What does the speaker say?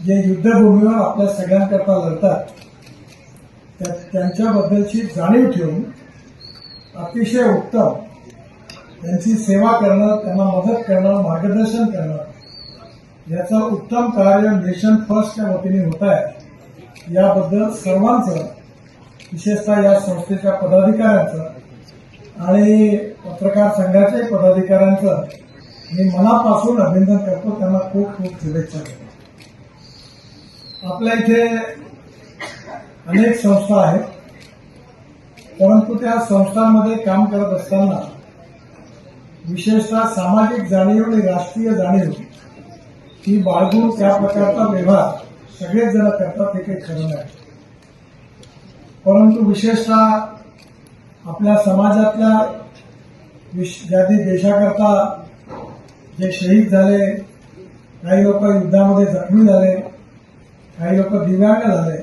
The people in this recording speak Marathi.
जे युद्धभूमीवर आपल्या सगळ्यांकरता लढतात त्यांच्याबद्दलची जाणीव ठेवून अतिशय उत्तम त्यांची सेवा करणं, त्यांना मदत करणं, मार्गदर्शन करणं याचं उत्तम कार्य नेशन फर्स्टच्या वतीने होत आहे। याबद्दल सर्वांचं, विशेषतः या संस्थेच्या पदाधिकाऱ्यांचं आणि पत्रकार संघाच्या पदाधिकाऱ्यांचं मी मनापासून अभिनंदन करतो, त्यांना खूप खूप शुभेच्छा देतो। आपल्या इथे अनेक संस्था आहेत, परंतु त्या संस्थांमध्ये काम करत असताना विशेषतः सामाजिक जाणीव आणि राष्ट्रीय जाणीव ही बाळगून त्या प्रकारचा व्यवहार सगळेच जण करतात, हे काही खरं नाही। परंतु विशेषतः आपल्या समाजातल्या ज्यांनी देशाकरता जे शहीद झाले, काही लोक युद्धामध्ये जखमी झाले, काही लोक दिव्यांग झाले,